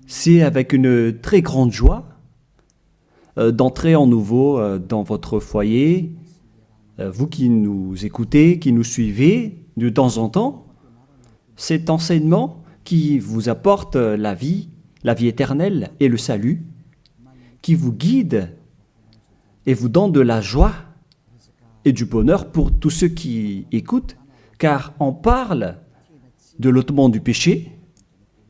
C'est avec une très grande joie d'entrer en nouveau dans votre foyer. Vous qui nous écoutez, qui nous suivez de temps en temps, cet enseignement qui vous apporte la vie éternelle et le salut, qui vous guide et vous donne de la joie et du bonheur pour tous ceux qui écoutent, car on parle de l'ôtement du péché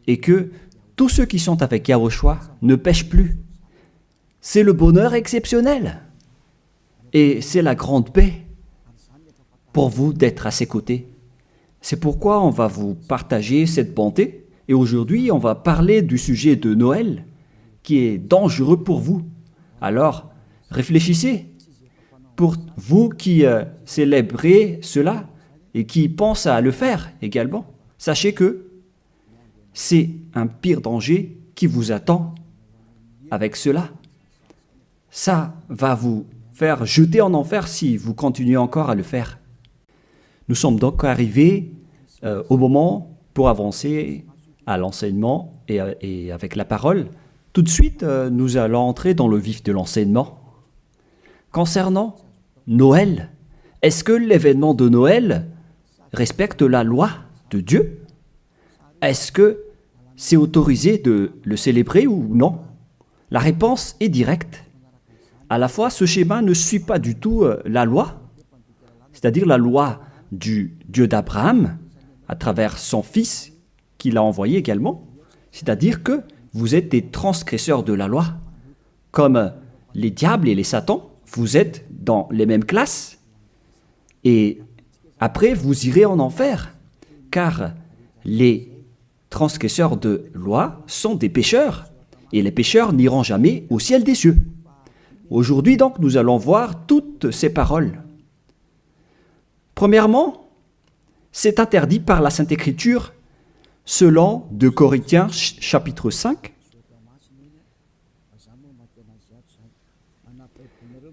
et que tous ceux qui sont avec Yahushua ne pêchent plus. C'est le bonheur exceptionnel et c'est la grande paix pour vous d'être à ses côtés. C'est pourquoi on va vous partager cette bonté et aujourd'hui on va parler du sujet de Noël qui est dangereux pour vous. Alors réfléchissez, pour vous qui célébrez cela et qui pensent à le faire également, sachez que c'est un pire danger qui vous attend avec cela. Ça va vous faire jeter en enfer si vous continuez encore à le faire. Nous sommes donc arrivés au moment pour avancer à l'enseignement et avec la parole. Tout de suite, nous allons entrer dans le vif de l'enseignement. Concernant Noël, est-ce que l'événement de Noël respecte la loi de Dieu? Est-ce que c'est autorisé de le célébrer ou non? La réponse est directe. À la fois, ce schéma ne suit pas du tout la loi, c'est-à-dire la loi du Dieu d'Abraham, à travers son fils qu'il a envoyé également. C'est-à-dire que vous êtes des transgresseurs de la loi. Comme les diables et les satans, vous êtes dans les mêmes classes. Et après, vous irez en enfer, car les transgresseurs de loi sont des pécheurs, et les pécheurs n'iront jamais au ciel des cieux. Aujourd'hui, donc, nous allons voir toutes ces paroles. Premièrement, c'est interdit par la Sainte Écriture, selon 2 Corinthiens chapitre 5.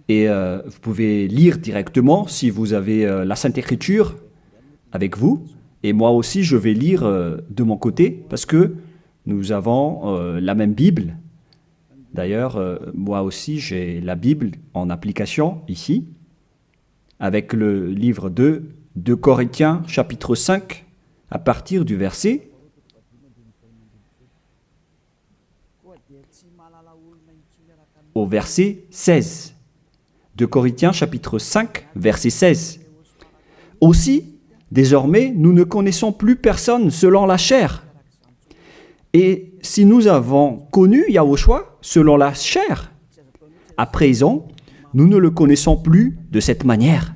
Et vous pouvez lire directement si vous avez la Sainte Écriture avec vous. Et moi aussi, je vais lire de mon côté parce que nous avons la même Bible. D'ailleurs, moi aussi, j'ai la Bible en application ici, avec le livre 2 Corinthiens, chapitre 5, à partir du verset au verset 16. 2 Corinthiens, chapitre 5, verset 16. Aussi, désormais, nous ne connaissons plus personne selon la chair. Et si nous avons connu Yahushua selon la chair, à présent, nous ne le connaissons plus de cette manière.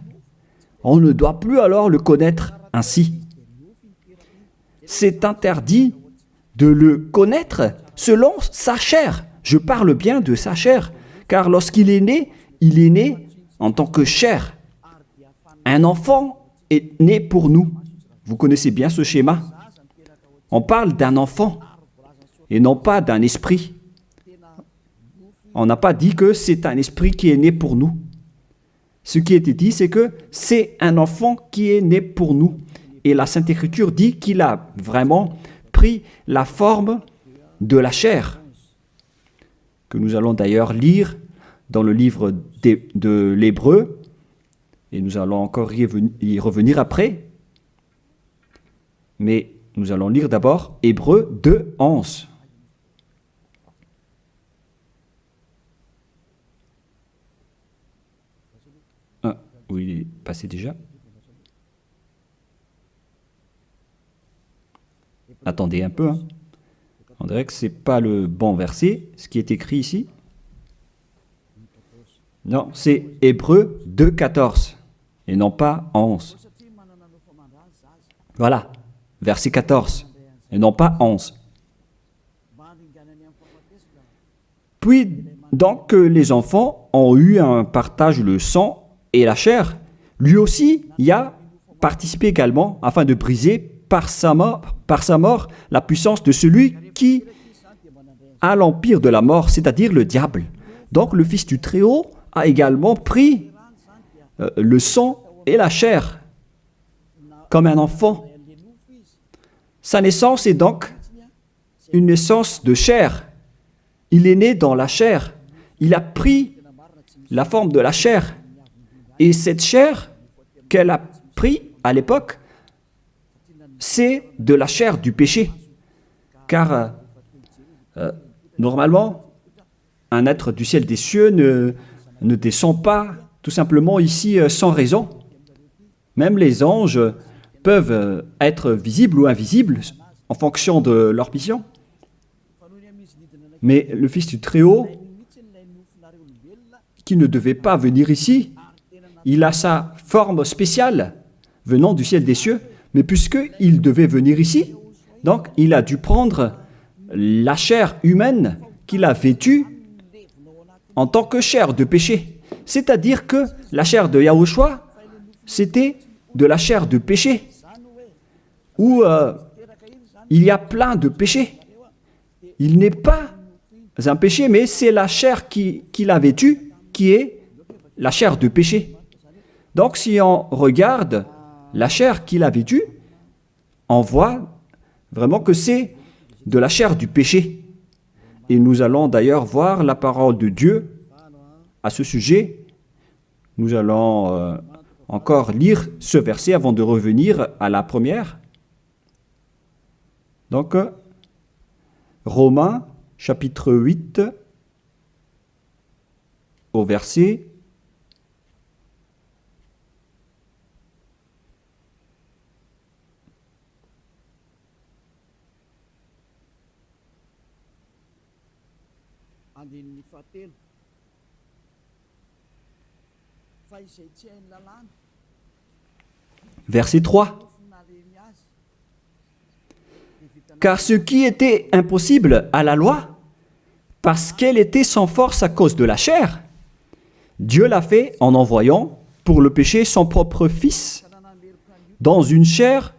On ne doit plus alors le connaître ainsi. C'est interdit de le connaître selon sa chair. Je parle bien de sa chair, car lorsqu'il est né, il est né en tant que chair. Un enfant est né pour nous. Vous connaissez bien ce schéma. On parle d'un enfant et non pas d'un esprit. On n'a pas dit que c'est un esprit qui est né pour nous. Ce qui a été dit, c'est que c'est un enfant qui est né pour nous. Et la Sainte Écriture dit qu'il a vraiment pris la forme de la chair, que nous allons d'ailleurs lire dans le livre de l'Hébreu, et nous allons encore y revenir après. Mais nous allons lire d'abord Hébreu 2, 11. Où il est passé déjà. Attendez un peu. On dirait que ce n'est pas le bon verset, ce qui est écrit ici. Non, c'est Hébreu 2, 14 et non pas 11. Voilà, verset 14 et non pas 11. Puis, donc, les enfants ont eu un partage le sang et la chair, lui aussi y a participé également afin de briser par sa mort la puissance de celui qui a l'empire de la mort, c'est-à-dire le diable. Donc le Fils du Très-Haut a également pris le sang et la chair comme un enfant. Sa naissance est donc une naissance de chair. Il est né dans la chair. Il a pris la forme de la chair. Et cette chair qu'elle a pris à l'époque, c'est de la chair du péché. Car normalement, un être du ciel des cieux ne descend pas tout simplement ici sans raison. Même les anges peuvent être visibles ou invisibles en fonction de leur mission. Mais le Fils du Très-Haut, qui ne devait pas venir ici, il a sa forme spéciale venant du ciel des cieux, mais puisqu'il devait venir ici, donc il a dû prendre la chair humaine qu'il a vêtue en tant que chair de péché. C'est-à-dire que la chair de Yahushua, c'était de la chair de péché, où il y a plein de péchés. Il n'est pas un péché, mais c'est la chair qu'il a vêtue qui est la chair de péché. Donc si on regarde la chair qu'il a vêtue, on voit vraiment que c'est de la chair du péché. Et nous allons d'ailleurs voir la parole de Dieu à ce sujet. Nous allons encore lire ce verset avant de revenir à la première. Donc, Romains, chapitre 8, au verset 3. Car ce qui était impossible à la loi, parce qu'elle était sans force à cause de la chair, Dieu l'a fait en envoyant pour le péché son propre Fils, dans une chair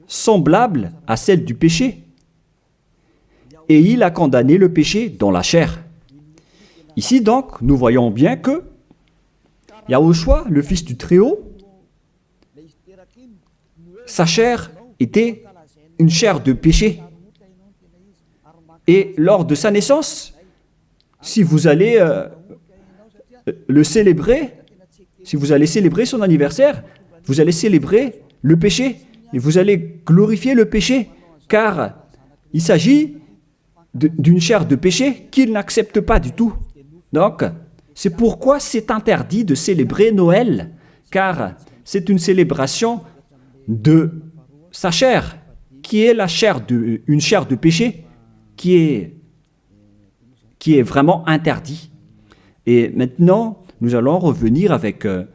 semblable à celle du péché. Et il a condamné le péché dans la chair. Ici donc, nous voyons bien que Yahushua, le Fils du Très-Haut, sa chair était une chair de péché. Et lors de sa naissance, si vous allez le célébrer, si vous allez célébrer son anniversaire, vous allez célébrer le péché et vous allez glorifier le péché, car il s'agit d'une chair de péché qu'il n'accepte pas du tout. Donc, c'est pourquoi c'est interdit de célébrer Noël, car c'est une célébration de sa chair, qui est une chair de péché, qui est vraiment interdit. Et maintenant, nous allons revenir avec le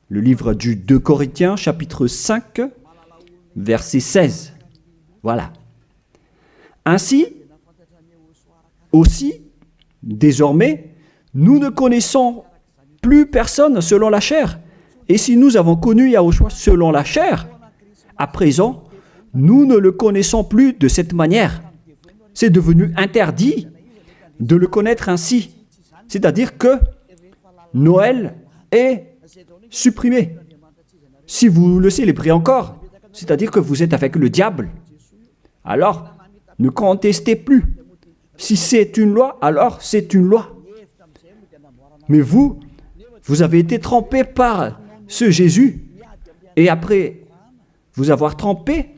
livre du 2 Corinthiens, chapitre 5, verset 16. Voilà. Ainsi, aussi, désormais, nous ne connaissons plus personne selon la chair. Et si nous avons connu Yahushua selon la chair, à présent, nous ne le connaissons plus de cette manière. C'est devenu interdit de le connaître ainsi. C'est-à-dire que Noël est supprimé. Si vous le célébrez encore, c'est-à-dire que vous êtes avec le diable, alors ne contestez plus. Si c'est une loi, alors c'est une loi. Mais vous avez été trempé par ce Jésus. Et après vous avoir trempé,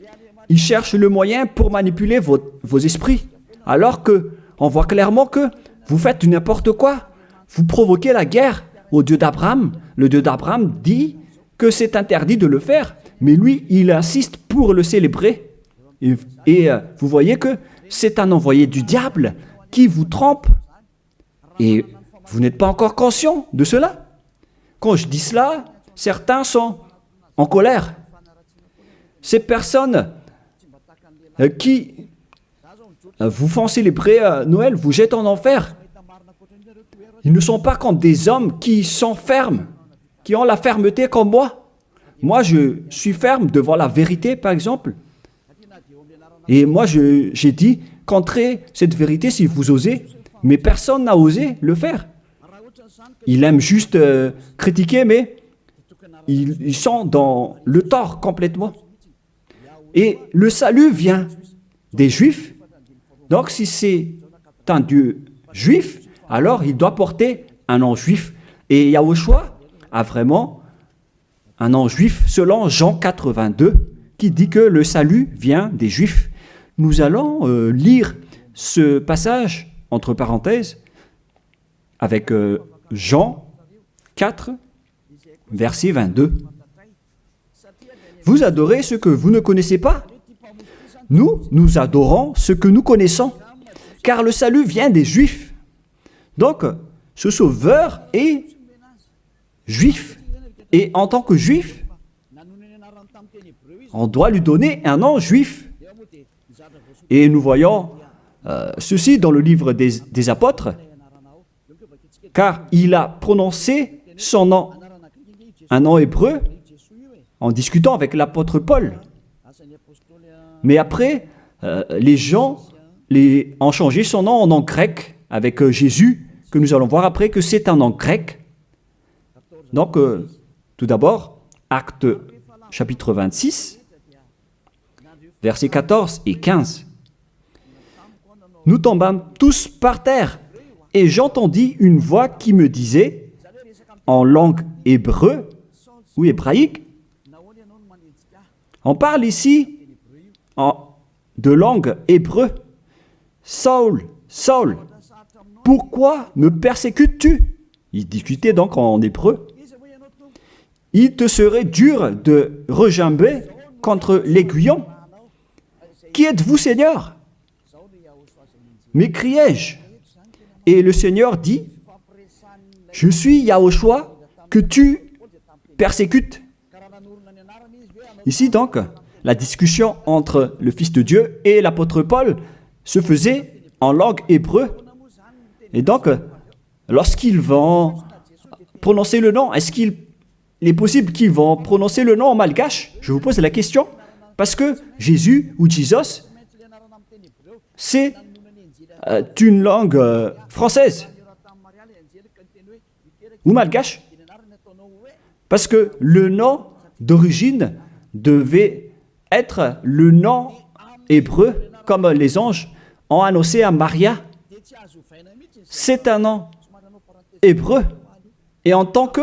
il cherche le moyen pour manipuler vos esprits. Alors qu'on voit clairement que vous faites n'importe quoi. Vous provoquez la guerre au Dieu d'Abraham. Le Dieu d'Abraham dit que c'est interdit de le faire. Mais lui, il insiste pour le célébrer. Et vous voyez que c'est un envoyé du diable qui vous trompe. Et vous n'êtes pas encore conscient de cela. Quand je dis cela, certains sont en colère. Ces personnes qui vous font célébrer Noël vous jettent en enfer. Ils ne sont pas comme des hommes qui sont fermes, qui ont la fermeté comme moi. Moi, je suis ferme devant la vérité, par exemple. Et moi, j'ai dit, contrez cette vérité si vous osez. Mais personne n'a osé le faire. Ils aiment juste critiquer, mais ils sont dans le tort complètement. Et le salut vient des Juifs Donc, si c'est un Dieu juif, alors il doit porter un nom juif. Et Yahushua a vraiment un nom juif selon Jean 82, qui dit que le salut vient des Juifs. Nous allons lire ce passage, entre parenthèses, avec Jean 4, verset 22. Vous adorez ce que vous ne connaissez pas? Nous adorons ce que nous connaissons, car le salut vient des Juifs. Donc, ce Sauveur est juif. Et en tant que juif, on doit lui donner un nom juif. Et nous voyons ceci dans le livre des apôtres, car il a prononcé son nom, un nom hébreu, en discutant avec l'apôtre Paul. Mais après, les gens ont changé son nom en nom grec, avec Jésus, que nous allons voir après que c'est un nom grec. Donc, tout d'abord, Acte chapitre 26, versets 14 et 15. Nous tombâmes tous par terre, et j'entendis une voix qui me disait, en langue hébreu ou hébraïque, on parle ici de langue hébreu, Saul, Saul, pourquoi me persécutes-tu? Il discutait donc en hébreu. Il te serait dur de regimber contre l'aiguillon. Qui êtes-vous, Seigneur? M'écriai-je. Et le Seigneur dit, je suis Yahushua que tu persécutes. Ici donc, la discussion entre le Fils de Dieu et l'apôtre Paul se faisait en langue hébreu. Et donc, lorsqu'ils vont prononcer le nom, est-ce qu'il est possible qu'ils vont prononcer le nom en malgache? Je vous pose la question. Parce que Jésus ou Jesus, c'est une langue française ou malgache. Parce que le nom d'origine devait être le nom hébreu, comme les anges ont annoncé à Maria. C'est un nom hébreu. Et en tant que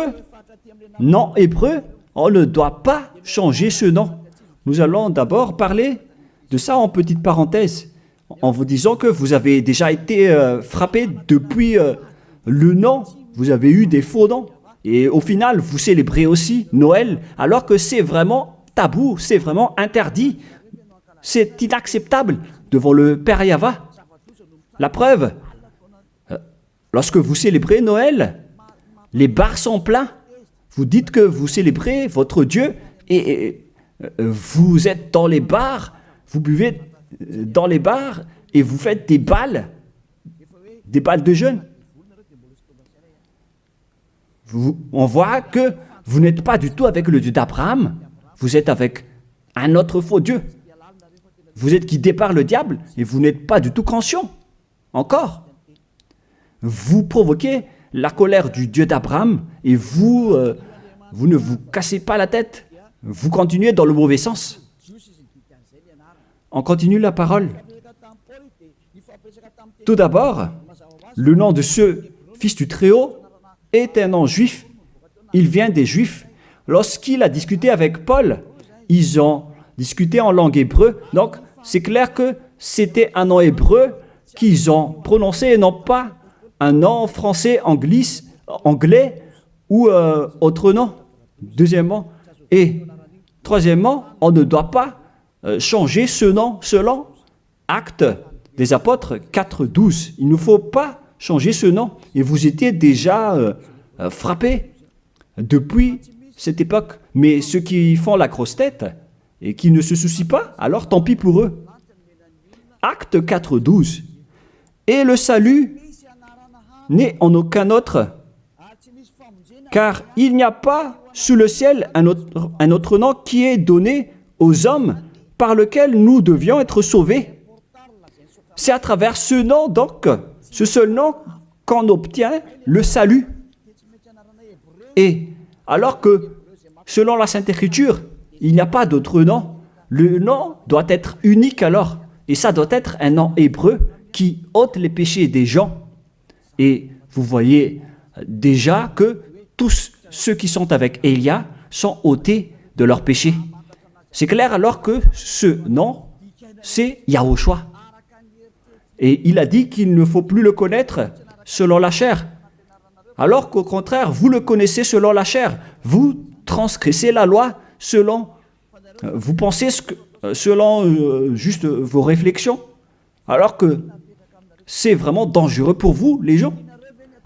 nom hébreu, on ne doit pas changer ce nom. Nous allons d'abord parler de ça en petite parenthèse, en vous disant que vous avez déjà été frappé depuis le nom. Vous avez eu des faux noms. Et au final, vous célébrez aussi Noël, alors que c'est vraiment tabou, c'est vraiment interdit. C'est inacceptable devant le Père Yahva. La preuve, lorsque vous célébrez Noël, les bars sont pleins. Vous dites que vous célébrez votre Dieu et vous êtes dans les bars, vous buvez dans les bars et vous faites des balles de jeûne. On voit que vous n'êtes pas du tout avec le Dieu d'Abraham, vous êtes avec un autre faux Dieu. Vous êtes guidé par le diable et vous n'êtes pas du tout conscient. Encore. Vous provoquez la colère du Dieu d'Abraham et vous ne vous cassez pas la tête. Vous continuez dans le mauvais sens. On continue la parole. Tout d'abord, le nom de ce Fils du Très-Haut est un nom juif. Il vient des Juifs. Lorsqu'il a discuté avec Paul, ils ont discuté en langue hébreu. Donc, c'est clair que c'était un nom hébreu qu'ils ont prononcé et non pas un nom français, anglais ou autre nom. Deuxièmement. Et troisièmement, on ne doit pas changer ce nom selon Actes des Apôtres 4.12. Il ne faut pas changer ce nom. Et vous étiez déjà frappés depuis cette époque. Mais ceux qui font la grosse tête et qui ne se soucient pas, alors tant pis pour eux. Acte 4.12. Et le salut n'est en aucun autre, car il n'y a pas sous le ciel un autre nom qui est donné aux hommes par lequel nous devions être sauvés. C'est à travers ce nom, donc, ce seul nom, qu'on obtient le salut. Et alors que, selon la Sainte Écriture, il n'y a pas d'autre nom, le nom doit être unique alors. Et ça doit être un nom hébreu qui ôte les péchés des gens. Et vous voyez déjà que tous ceux qui sont avec Élia sont ôtés de leurs péchés. C'est clair alors que ce nom, c'est Yahushua. Et il a dit qu'il ne faut plus le connaître selon la chair. Alors qu'au contraire, vous le connaissez selon la chair. Vous transgressez la loi selon, vous pensez selon juste vos réflexions. Alors que c'est vraiment dangereux pour vous, les gens.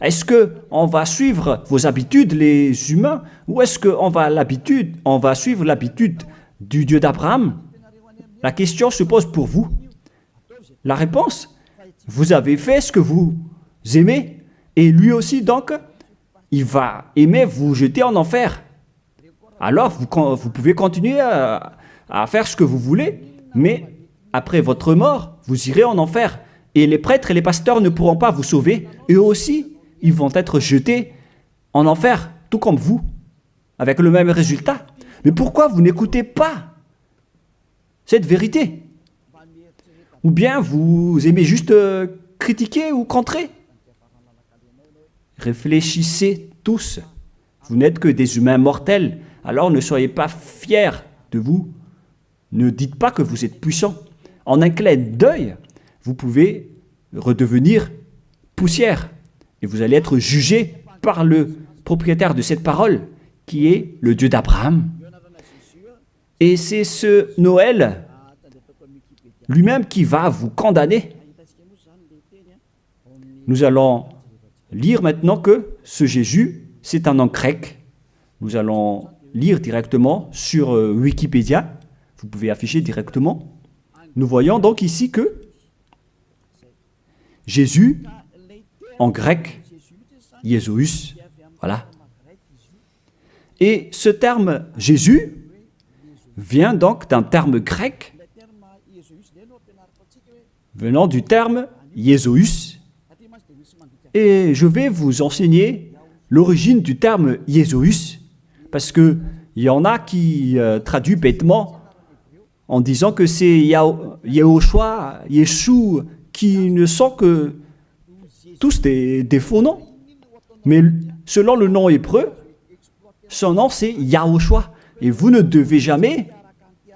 Est-ce qu'on va suivre vos habitudes, les humains, ou est-ce qu'on va suivre l'habitude du Dieu d'Abraham? La question se pose pour vous. La réponse, vous avez fait ce que vous aimez, et lui aussi, donc, il va aimer vous jeter en enfer. Alors, vous pouvez continuer à faire ce que vous voulez, mais après votre mort, vous irez en enfer. Et les prêtres et les pasteurs ne pourront pas vous sauver. Eux aussi, ils vont être jetés en enfer, tout comme vous, avec le même résultat. Mais pourquoi vous n'écoutez pas cette vérité? Ou bien vous aimez juste critiquer ou contrer? Réfléchissez tous. Vous n'êtes que des humains mortels, alors ne soyez pas fiers de vous. Ne dites pas que vous êtes puissants. En un clin d'œil, vous pouvez redevenir poussière. Et vous allez être jugé par le propriétaire de cette parole, qui est le Dieu d'Abraham. Et c'est ce Noël lui-même qui va vous condamner. Nous allons lire maintenant que ce Jésus, c'est un nom grec. Nous allons lire directement sur Wikipédia. Vous pouvez afficher directement. Nous voyons donc ici que Jésus, en grec, Jésus, voilà. Et ce terme Jésus vient donc d'un terme grec venant du terme Jésus. Et je vais vous enseigner l'origine du terme Jésus, parce qu'il y en a qui traduisent bêtement en disant que c'est Yahushua, Yeshua, qui ne sont que tous des faux noms. Mais selon le nom hébreu, son nom c'est Yahushua. Et vous ne devez jamais,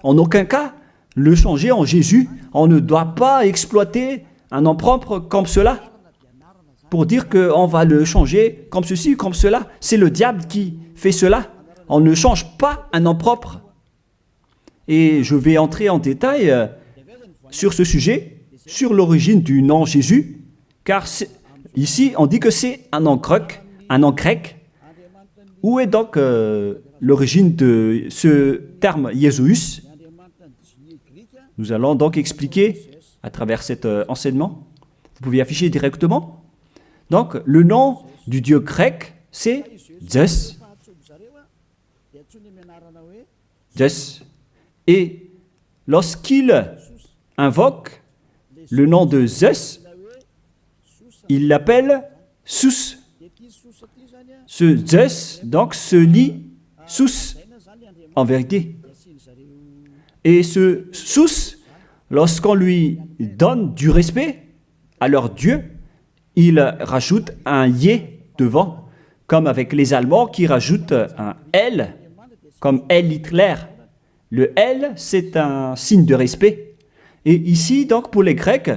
en aucun cas, le changer en Jésus. On ne doit pas exploiter un nom propre comme cela pour dire qu'on va le changer comme ceci, comme cela. C'est le diable qui fait cela. On ne change pas un nom propre. Et je vais entrer en détail sur ce sujet, sur l'origine du nom Jésus, car ici on dit que c'est un nom grec. Où est donc l'origine de ce terme Jésus? Nous allons donc expliquer à travers cet enseignement. Vous pouvez afficher directement. Donc, le nom du Dieu grec, c'est Zeus. Zeus. Et lorsqu'il invoque le nom de Zeus, il l'appelle Sus. Ce Zeus, donc, se lit Sus, en vérité. Et ce Sus, lorsqu'on lui donne du respect à leur Dieu, il rajoute un Yé devant, comme avec les Allemands qui rajoutent un L, comme L Hitler. Le L, c'est un signe de respect. Et ici, donc, pour les Grecs,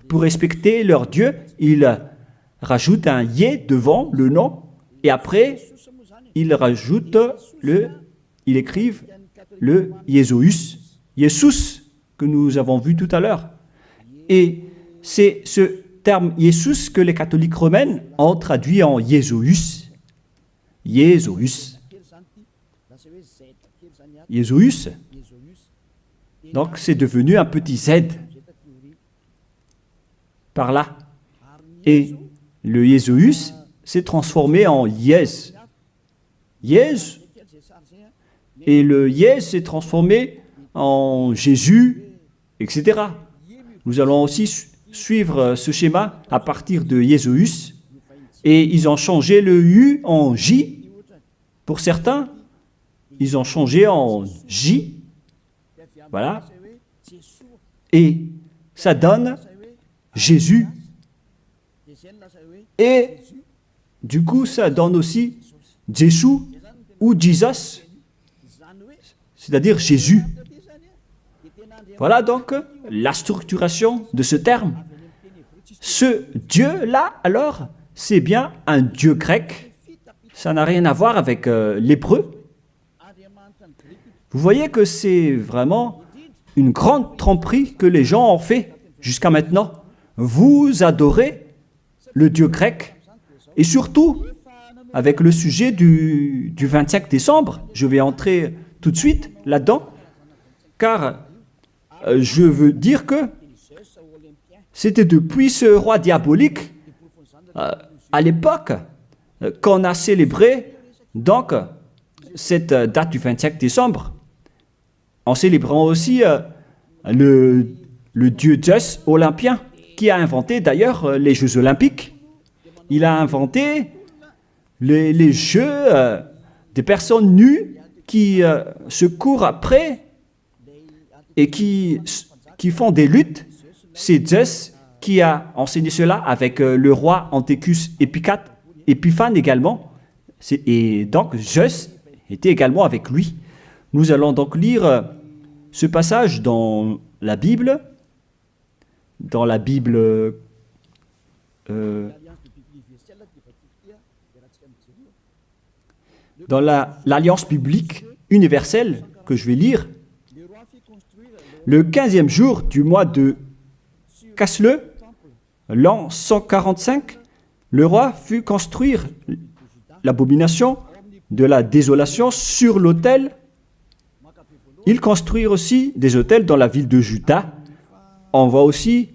pour respecter leur Dieu, ils rajoutent un Yé devant le nom, et après, ils écrivent le Jésus, Jésus, que nous avons vu tout à l'heure. Et c'est ce terme Jésus que les catholiques romains ont traduit en Jésus. Jésus. Jésus. Donc c'est devenu un petit Z par là. Et le Jésus s'est transformé en Yes. Yes. Et le Yes s'est transformé en Jésus, etc. Nous allons aussi suivre ce schéma à partir de Jésus. Et ils ont changé le U en J. Pour certains, ils ont changé en J. Voilà. Et ça donne Jésus. Et du coup, ça donne aussi Jésus ou Jesus, c'est-à-dire Jésus. Voilà donc la structuration de ce terme. Ce Dieu-là, alors, c'est bien un Dieu grec. Ça n'a rien à voir avec l'hébreu. Vous voyez que c'est vraiment une grande tromperie que les gens ont fait jusqu'à maintenant. Vous adorez le Dieu grec. Et surtout, avec le sujet du 25 décembre, je vais entrer tout de suite là-dedans, car je veux dire que c'était depuis ce roi diabolique, à l'époque, qu'on a célébré donc cette date du 25 décembre, en célébrant aussi le dieu Zeus olympien, qui a inventé d'ailleurs les Jeux olympiques. Il a inventé les jeux des personnes nues qui se courent après et qui font des luttes. C'est Zeus qui a enseigné cela avec le roi Antiochus Épiphane également. Et donc Zeus était également avec lui. Nous allons donc lire ce passage dans la Bible, dans l'Alliance biblique universelle que je vais lire. Le 15e jour du mois de Casleu, l'an 145, le roi fit construire l'abomination de la désolation sur l'autel. Il construit aussi des autels dans la ville de Juda. On voit aussi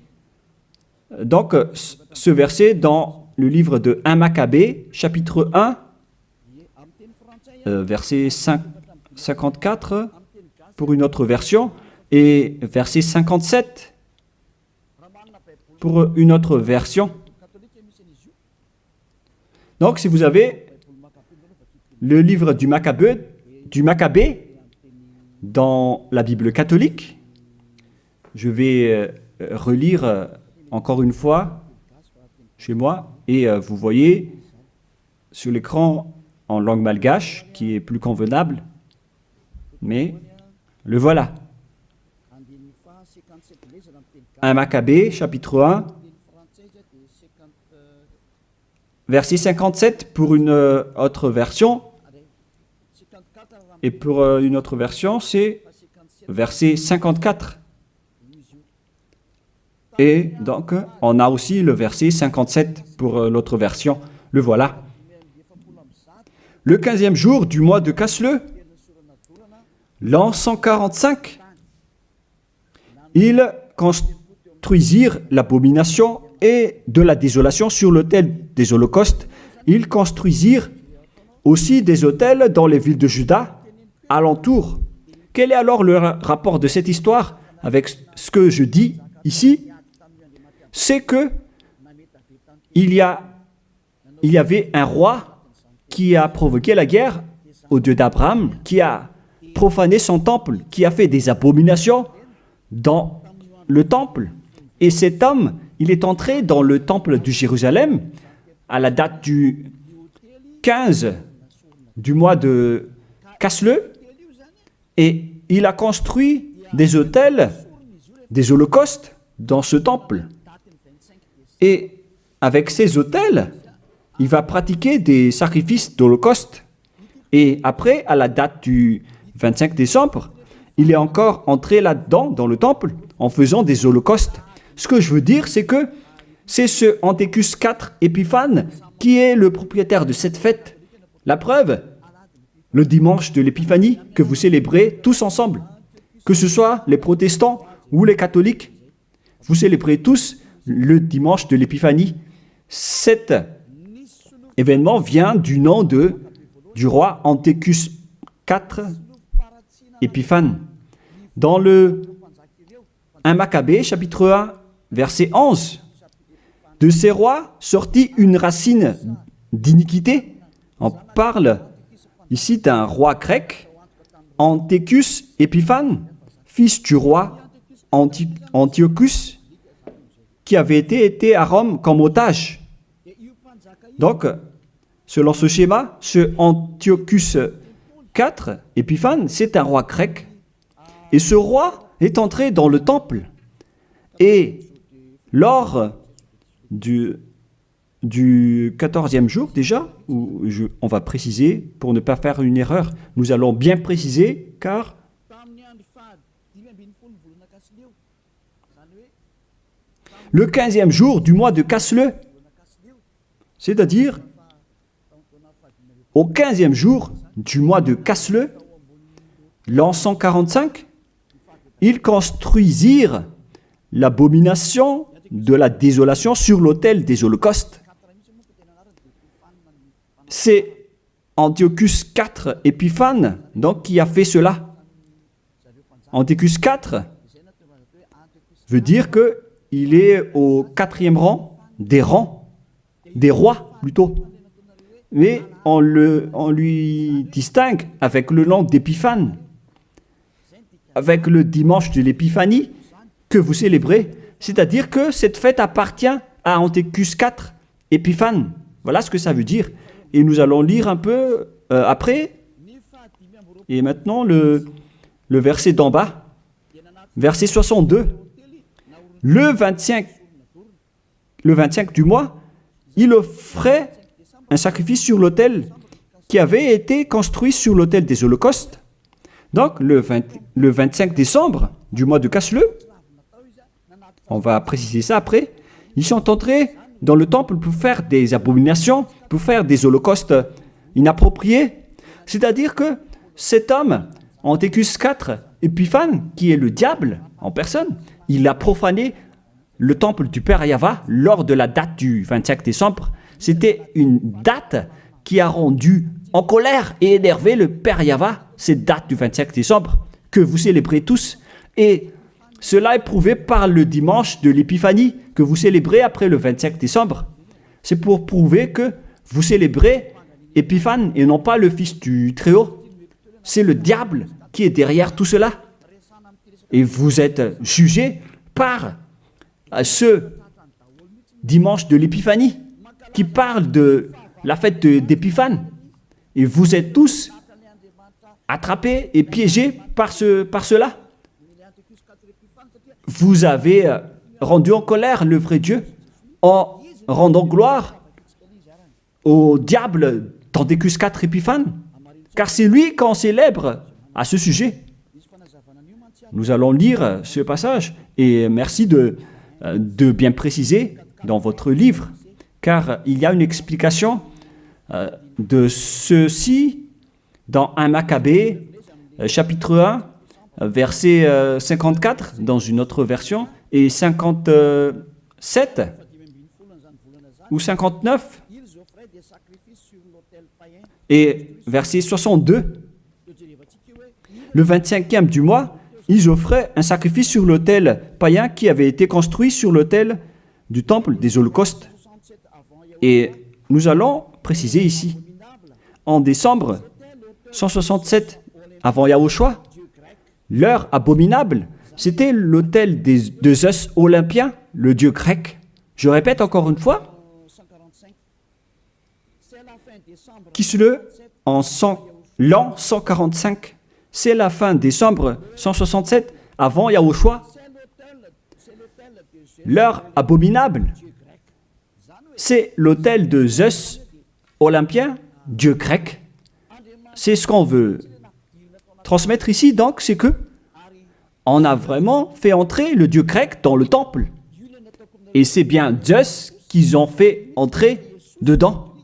donc ce verset dans le livre de 1 Maccabée, chapitre 1, verset 54 pour une autre version, et verset 57 pour une autre version. Donc, si vous avez le livre du Maccabée dans la Bible catholique, je vais relire encore une fois chez moi, et vous voyez sur l'écran en langue malgache, qui est plus convenable, mais le voilà. 1 Maccabée, chapitre 1, verset 57 pour une autre version, et pour une autre version, c'est verset 54. Et donc, on a aussi le verset 57 pour l'autre version. Le voilà. Le 15e jour du mois de Casleu, l'an 145, ils construisirent l'abomination et de la désolation sur l'autel des holocaustes. Ils construisirent aussi des autels dans les villes de Juda, alentour. Quel est alors le rapport de cette histoire avec ce que je dis ici? C'est que il y avait un roi qui a provoqué la guerre au Dieu d'Abraham, qui a profané son temple, qui a fait des abominations dans le temple. Et cet homme, il est entré dans le temple de Jérusalem à la date du 15 du mois de Casleu, et il a construit des autels, des holocaustes dans ce temple. Et avec ces autels, il va pratiquer des sacrifices d'holocauste. Et après, à la date du 25 décembre, il est encore entré là-dedans, dans le temple, en faisant des holocaustes. Ce que je veux dire, c'est que c'est ce Antiochus IV Épiphane qui est le propriétaire de cette fête. La preuve, le dimanche de l'Épiphanie que vous célébrez tous ensemble, que ce soit les protestants ou les catholiques, vous célébrez tous le dimanche de l'Épiphanie. Cet événement vient du nom du roi Antiochus IV Épiphane. Dans le 1 Maccabée, chapitre 1, verset 11, « De ces rois sortit une racine d'iniquité ». On parle ici d'un roi grec, Antiochus Épiphane, fils du roi Antiochus, qui avait été à Rome comme otage. Donc, selon ce schéma, ce Antiochus IV, Épiphane, c'est un roi grec. Et ce roi est entré dans le temple. Et lors du 14e jour déjà, où on va préciser, pour ne pas faire une erreur, nous allons bien préciser, car le 15e jour du mois de Casleu, c'est-à-dire au 15e jour du mois de Casleu, l'an 145, ils construisirent l'abomination de la désolation sur l'autel des holocaustes. C'est Antiochus IV Épiphane donc, qui a fait cela. Antiochus IV veut dire qu'il est au 4e rang, des rois plutôt. Mais on lui distingue avec le nom d'Épiphane, avec le dimanche de l'Épiphanie que vous célébrez. C'est-à-dire que cette fête appartient à Antiochus IV Épiphane. Voilà ce que ça veut dire. Et nous allons lire un peu après. Et maintenant, le verset d'en bas, verset 62. Le 25 du mois, il offrait un sacrifice sur l'autel qui avait été construit sur l'autel des holocaustes. Donc, le 25 décembre du mois de Casleu, on va préciser ça après, ils sont entrés dans le temple pour faire des abominations, pour faire des holocaustes inappropriés. C'est-à-dire que cet homme, Antiochus IV Épiphane, qui est le diable en personne, il a profané le temple du Père Yahva lors de la date du 25 décembre. C'était une date qui a rendu en colère et énervé le Père Yahva, cette date du 25 décembre que vous célébrez tous. Et cela est prouvé par le dimanche de l'Épiphanie que vous célébrez après le 25 décembre. C'est pour prouver que vous célébrez Épiphane et non pas le Fils du Très-Haut. C'est le diable qui est derrière tout cela. Et vous êtes jugés par ce dimanche de l'Épiphanie qui parle de la fête d'Épiphane. Et vous êtes tous attrapés et piégés par cela. Vous avez rendu en colère le vrai Dieu en rendant gloire au diable d'Antiochus IV Épiphane, car c'est lui qu'on célèbre à ce sujet. Nous allons lire ce passage et merci de bien préciser dans votre livre, car il y a une explication de ceci dans 1 Maccabée, chapitre 1, verset 54, dans une autre version, et 57 ou 59, et verset 62. Le 25e du mois, ils offraient un sacrifice sur l'autel païen qui avait été construit sur l'autel du temple des holocaustes. Et nous allons préciser ici, en décembre 167 avant Yahushua, l'heure abominable, c'était l'autel de Zeus Olympien, le dieu grec. Je répète encore une fois, Kislev en l'an 145, c'est la fin décembre 167 avant Yahushua. L'heure abominable, c'est l'autel de Zeus Olympien, dieu grec. C'est ce qu'on veut transmettre ici, donc, c'est que on a vraiment fait entrer le dieu grec dans le temple. Et c'est bien Zeus qu'ils ont fait entrer dedans.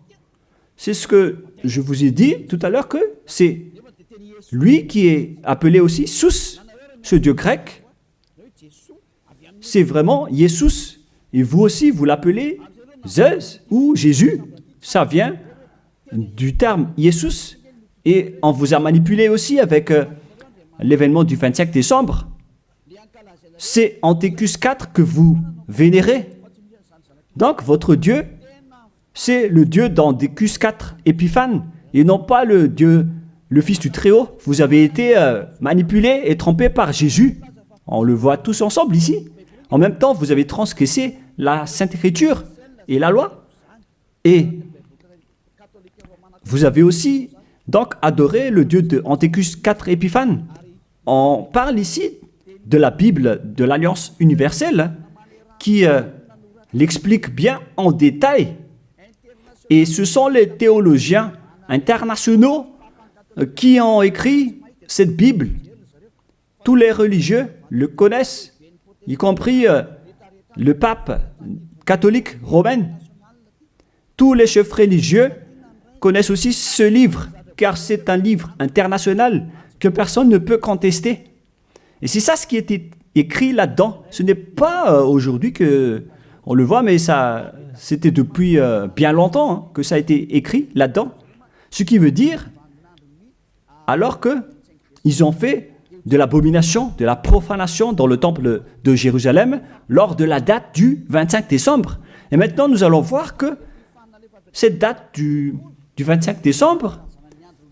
C'est ce que je vous ai dit tout à l'heure, que c'est lui qui est appelé aussi Sus, ce dieu grec. C'est vraiment Jesus. Et vous aussi, vous l'appelez Zeus ou Jésus. Ça vient du terme Jesus. Et on vous a manipulé aussi avec l'événement du 25 décembre. C'est Antiochus IV que vous vénérez. Donc, votre Dieu, c'est le Dieu d'Antiochus IV Épiphane, et non pas le Dieu, le Fils du Très-Haut. Vous avez été manipulé et trompé par Jésus. On le voit tous ensemble ici. En même temps, vous avez transgressé la Sainte Écriture et la loi. Et vous avez aussi donc adoré le Dieu de Antiochus IV Épiphanes. On parle ici de la Bible de l'Alliance universelle qui l'explique bien en détail. Et ce sont les théologiens internationaux qui ont écrit cette Bible. Tous les religieux le connaissent, y compris le pape catholique romain. Tous les chefs religieux connaissent aussi ce livre, car c'est un livre international que personne ne peut contester. Et c'est ça ce qui était écrit là-dedans. Ce n'est pas aujourd'hui que on le voit, mais ça, c'était depuis bien longtemps hein, que ça a été écrit là-dedans. Ce qui veut dire, alors qu'ils ont fait de l'abomination, de la profanation dans le temple de Jérusalem lors de la date du 25 décembre. Et maintenant, nous allons voir que cette date du 25 décembre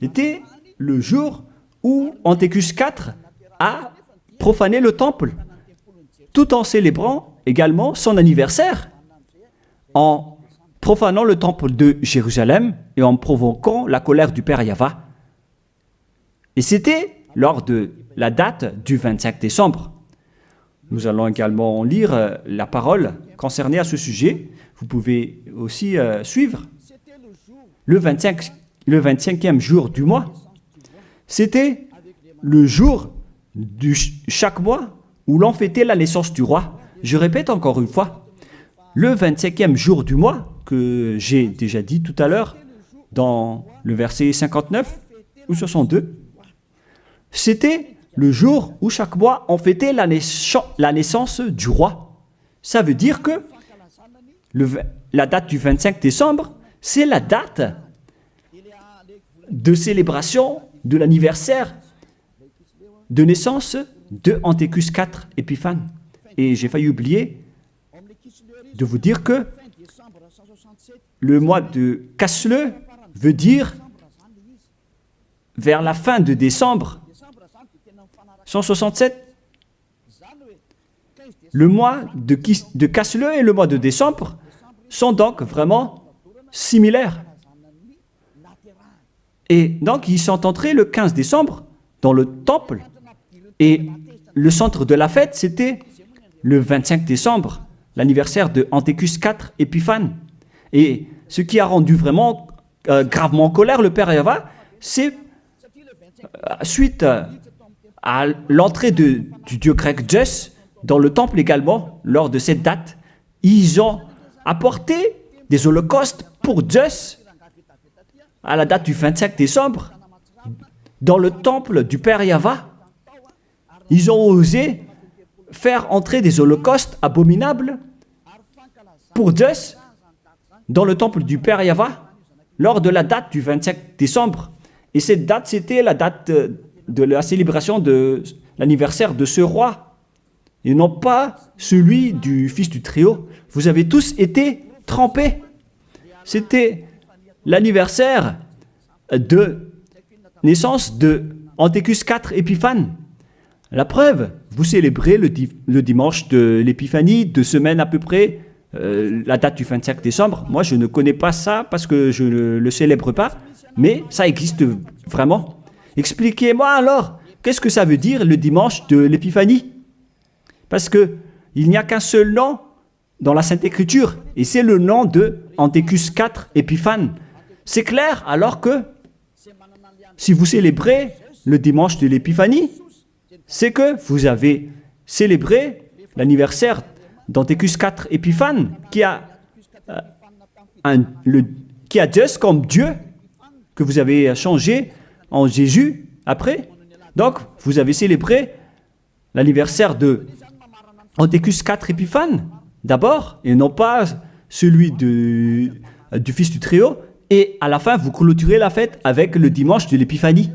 était le jour où Antiochus IV a profané le temple, tout en célébrant également son anniversaire, en profanant le temple de Jérusalem et en provoquant la colère du Père Yahva. Et c'était lors de la date du 25 décembre. Nous allons également lire la parole concernée à ce sujet. Vous pouvez aussi suivre. Le 25e jour du mois, c'était le jour de chaque mois où l'on fêtait la naissance du roi. Je répète encore une fois, le 25e jour du mois, que j'ai déjà dit tout à l'heure, dans le verset 59 ou 62, c'était le jour où chaque mois on fêtait la naissance du roi. Ça veut dire que la date du 25 décembre, c'est la date de célébration de l'anniversaire de naissance de Antiochus IV Épiphanes. Et j'ai failli oublier de vous dire que le mois de Casle veut dire vers la fin de décembre 167. Le mois de Casle et le mois de décembre sont donc vraiment similaires. Et donc, ils sont entrés le 15 décembre dans le temple. Et le centre de la fête, c'était le 25 décembre, l'anniversaire de Antiochus IV Épiphanes. Et ce qui a rendu vraiment gravement en colère le Père Yahva, c'est suite à l'entrée du dieu grec Zeus dans le temple également, lors de cette date, ils ont apporté des holocaustes pour Zeus à la date du 25 décembre dans le temple du Père Yahva. Ils ont osé faire entrer des holocaustes abominables pour Zeus dans le temple du Père Yahva lors de la date du 25 décembre. Et cette date, c'était la date de la célébration de l'anniversaire de ce roi, et non pas celui du fils du Très-Haut. Vous avez tous été trempés. C'était l'anniversaire de naissance de Antiochus IV Épiphanes. La preuve, vous célébrez le dimanche de l'Épiphanie, 2 semaines à peu près, la date du 25 décembre. Moi, je ne connais pas ça parce que je ne le célèbre pas, mais ça existe vraiment. Expliquez-moi alors, qu'est-ce que ça veut dire le dimanche de l'Épiphanie? Parce qu'il n'y a qu'un seul nom dans la Sainte Écriture, et c'est le nom de Antiochus IV Épiphanes. C'est clair alors que si vous célébrez le dimanche de l'Épiphanie, c'est que vous avez célébré l'anniversaire d'Antiochus IV Épiphanes, qui a Zeus comme Dieu, que vous avez changé en Jésus après. Donc, vous avez célébré l'anniversaire de Antiochus IV Épiphanes d'abord, et non pas celui du Fils du Très-Haut. Et à la fin, vous clôturez la fête avec le dimanche de l'Épiphanie.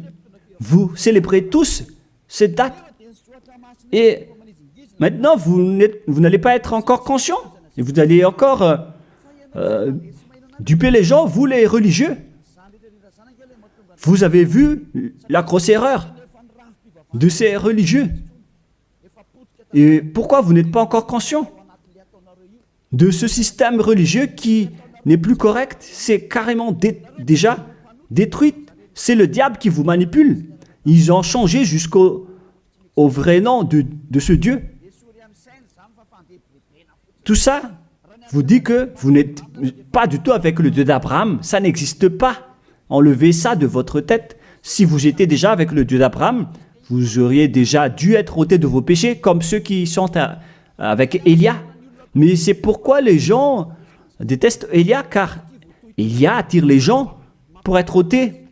Vous célébrez tous cette date. Et maintenant, vous n'allez pas être encore conscient. Et vous allez encore duper les gens, vous les religieux. Vous avez vu la grosse erreur de ces religieux. Et pourquoi vous n'êtes pas encore conscient? de ce système religieux qui n'est plus correct. C'est carrément déjà détruit. C'est le diable qui vous manipule. Ils ont changé jusqu'au vrai nom de ce Dieu. Tout ça vous dit que vous n'êtes pas du tout avec le Dieu d'Abraham. Ça n'existe pas. Enlevez ça de votre tête. Si vous étiez déjà avec le Dieu d'Abraham, vous auriez déjà dû être ôté de vos péchés, comme ceux qui sont avec Élia. Mais c'est pourquoi les gens détestent Élia, car Élia attire les gens pour être ôtés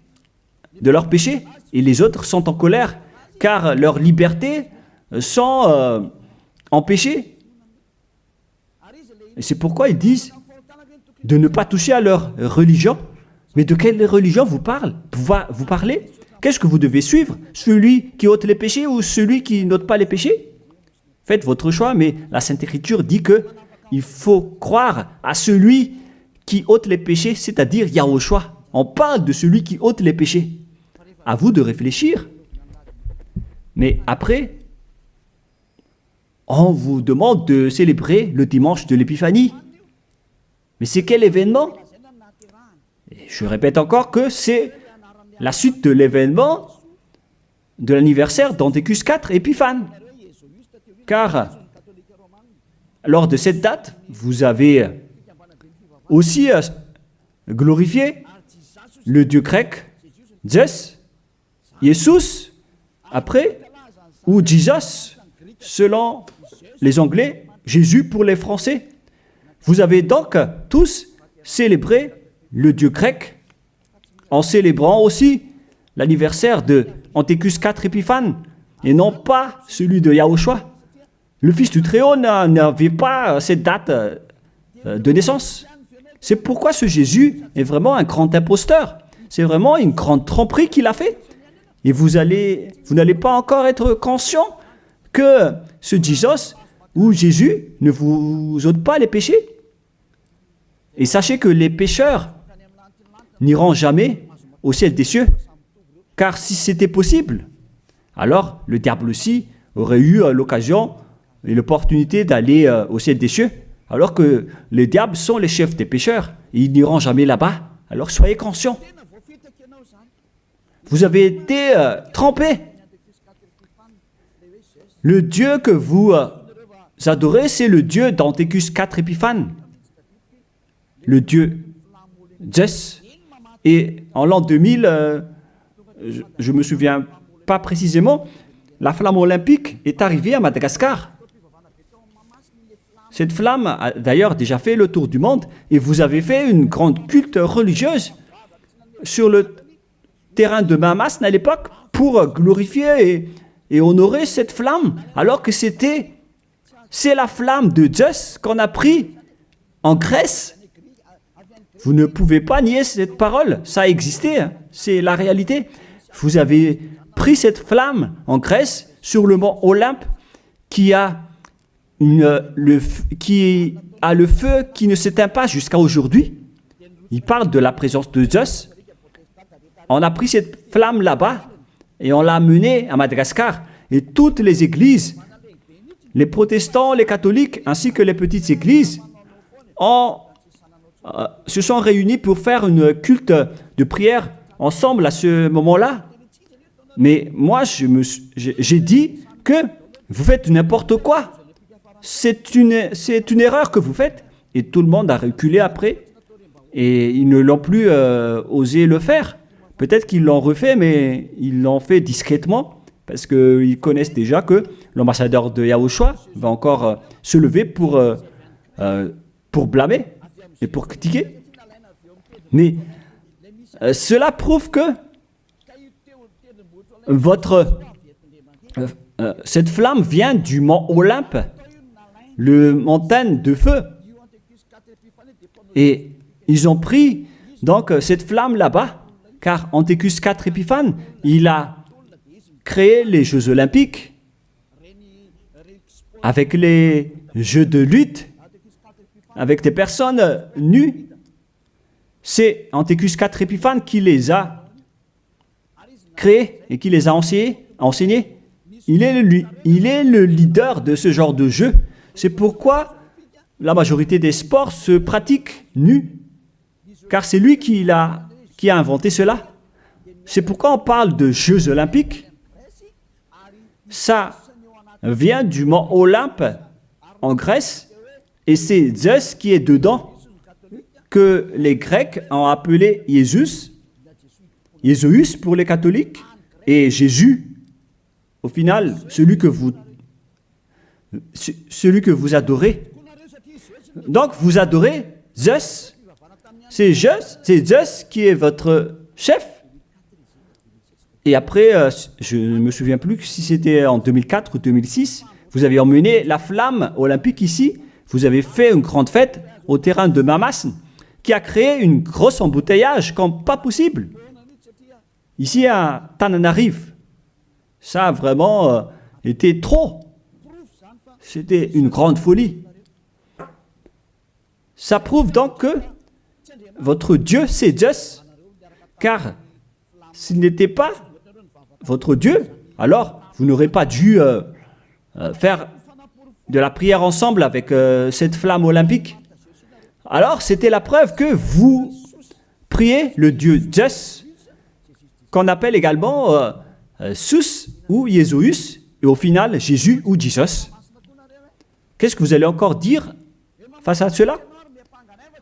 de leurs péchés. Et les autres sont en colère, car leur liberté sont empêchées. Et c'est pourquoi ils disent de ne pas toucher à leur religion. Mais de quelle religion vous parlez? Qu'est-ce que vous devez suivre? Celui qui ôte les péchés ou celui qui n'ôte pas les péchés? Faites votre choix, mais la Sainte Écriture dit que il faut croire à celui qui ôte les péchés, c'est-à-dire Yahushua. On parle de celui qui ôte les péchés. À vous de réfléchir. Mais après, on vous demande de célébrer le dimanche de l'Épiphanie. Mais c'est quel événement? Et je répète encore que c'est la suite de l'événement de l'anniversaire d'Antiochus IV Épiphane. Car lors de cette date, vous avez aussi glorifié le dieu grec Zeus, Jesus, après, ou Jesus, selon les Anglais, Jésus pour les Français. Vous avez donc tous célébré le dieu grec en célébrant aussi l'anniversaire de Antiochus IV Épiphane et non pas celui de Yahushua. Le Fils du Très-Haut n'avait pas cette date de naissance. C'est pourquoi ce Jésus est vraiment un grand imposteur. C'est vraiment une grande tromperie qu'il a fait. Et vous n'allez pas encore être conscient que ce Jesus ou Jésus ne vous ôte pas les péchés. Et sachez que les pécheurs n'iront jamais au ciel des cieux. Car si c'était possible, alors le diable aussi aurait eu l'occasion et l'opportunité d'aller au ciel des cieux. Alors que les diables sont les chefs des pécheurs. Et ils n'iront jamais là-bas. Alors soyez conscients. Vous avez été trompés. Le Dieu que vous adorez, c'est le Dieu d'Antiochus IV Épiphane. Le Dieu Zeus. Et en l'an 2000, je ne me souviens pas précisément, la flamme olympique est arrivée à Madagascar. Cette flamme a d'ailleurs déjà fait le tour du monde et vous avez fait une grande culte religieuse sur le terrain de Mahamasne à l'époque pour glorifier et honorer cette flamme, alors que c'est la flamme de Zeus qu'on a pris en Grèce. Vous ne pouvez pas nier cette parole, ça a existé, hein. C'est la réalité. Vous avez pris cette flamme en Grèce sur le mont Olympe qui a le feu qui ne s'éteint pas jusqu'à aujourd'hui. Il parle de la présence de Zeus. On a pris cette flamme là-bas et on l'a menée à Madagascar. Et toutes les églises, les protestants, les catholiques, ainsi que les petites églises, se sont réunis pour faire une culte de prière ensemble à ce moment-là. Mais moi, j'ai dit que vous faites n'importe quoi. C'est une erreur que vous faites. Et tout le monde a reculé après. Et ils ne l'ont plus osé le faire. Peut-être qu'ils l'ont refait, mais ils l'ont fait discrètement. Parce qu'ils connaissent déjà que l'ambassadeur de Yahushua va encore se lever pour blâmer et pour critiquer. Mais cela prouve que cette flamme vient du mont Olympe, le montagne de feu. Et ils ont pris donc cette flamme là-bas, car Antiochus IV Épiphane, il a créé les Jeux Olympiques avec les jeux de lutte, avec des personnes nues. C'est Antiochus IV Épiphane qui les a créés et qui les a enseignés. Il est le leader de ce genre de jeu. C'est pourquoi la majorité des sports se pratiquent nus, car c'est lui qui a inventé cela. C'est pourquoi on parle de Jeux olympiques. Ça vient du mont Olympe en Grèce, et c'est Zeus qui est dedans, que les Grecs ont appelé Jésus, Jésus pour les catholiques, et Jésus, au final, celui que vous adorez. Donc, vous adorez Zeus. C'est Zeus qui est votre chef. Et après, je ne me souviens plus si c'était en 2004 ou 2006, vous avez emmené la flamme olympique ici. Vous avez fait une grande fête au terrain de Mamas, qui a créé une grosse embouteillage comme pas possible. Ici à Tananarive, ça a vraiment été trop. C'était une grande folie. Ça prouve donc que votre Dieu, c'est Zeus. Car s'il n'était pas votre Dieu, alors vous n'aurez pas dû faire de la prière ensemble avec cette flamme olympique. Alors, c'était la preuve que vous priez le Dieu Zeus, qu'on appelle également Sus ou Jésus, et au final, Jésus ou Jesus. Qu'est-ce que vous allez encore dire face à cela?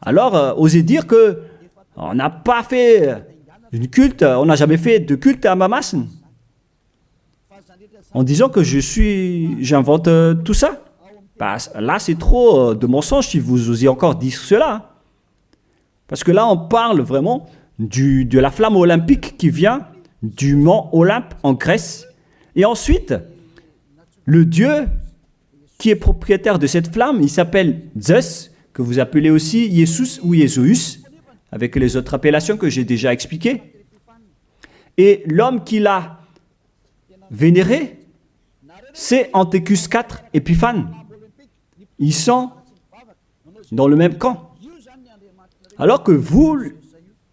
Alors, osez dire que on n'a pas fait une culte, on n'a jamais fait de culte à Mamas, en disant que j'invente tout ça. Bah, là, c'est trop de mensonges si vous osez encore dire cela. Parce que là, on parle vraiment de la flamme olympique qui vient du mont Olympe en Grèce. Et ensuite, le Dieu qui est propriétaire de cette flamme, il s'appelle Zeus, que vous appelez aussi Jesus ou Jésus, avec les autres appellations que j'ai déjà expliquées. Et l'homme qui l'a vénéré, c'est Antiochus IV Épiphane. Ils sont dans le même camp. Alors que vous,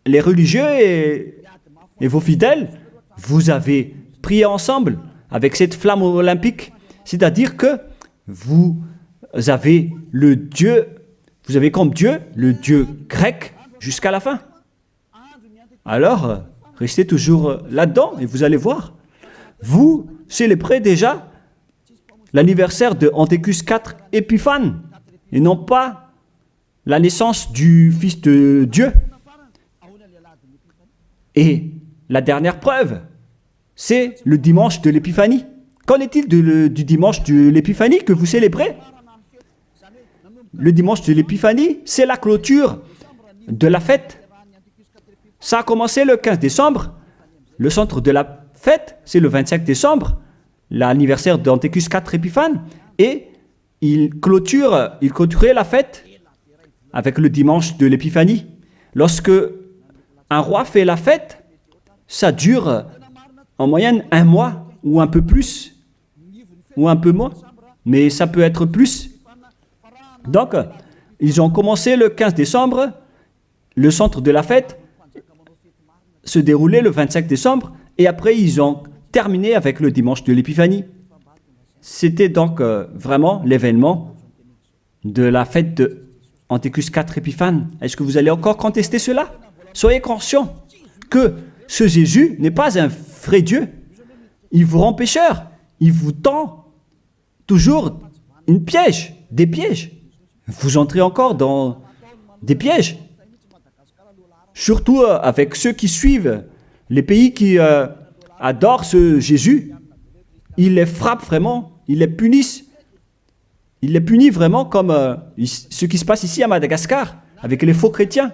les religieux et vos fidèles, vous avez prié ensemble avec cette flamme olympique. C'est-à-dire que vous avez le Dieu, vous avez comme Dieu le Dieu grec jusqu'à la fin. Alors, restez toujours là-dedans et vous allez voir. Vous célébrez déjà l'anniversaire de Antiochus IV Épiphane, et non pas la naissance du Fils de Dieu. Et la dernière preuve, c'est le dimanche de l'Épiphanie. Qu'en est-il du dimanche de l'Épiphanie que vous célébrez? Le dimanche de l'Épiphanie, c'est la clôture de la fête. Ça a commencé le 15 décembre. Le centre de la fête, c'est le 25 décembre. L'anniversaire d'Antiochus IV Épiphane, et il clôturait la fête avec le dimanche de l'Épiphanie. Lorsque un roi fait la fête, ça dure en moyenne 1 mois, ou un peu plus, ou un peu moins, mais ça peut être plus. Donc, ils ont commencé le 15 décembre, le centre de la fête se déroulait le 25 décembre, et après ils ont terminé avec le dimanche de l'Épiphanie. C'était donc vraiment l'événement de la fête de Antiochus IV Épiphane. Est-ce que vous allez encore contester cela? Soyez conscients que ce Jésus n'est pas un vrai Dieu. Il vous rend pécheur. Il vous tend toujours une piège, des pièges. Vous entrez encore dans des pièges. Surtout avec ceux qui suivent les pays qui adorent ce Jésus. Il les frappe vraiment, il les punit. Il les punit vraiment comme ce qui se passe ici à Madagascar, avec les faux chrétiens.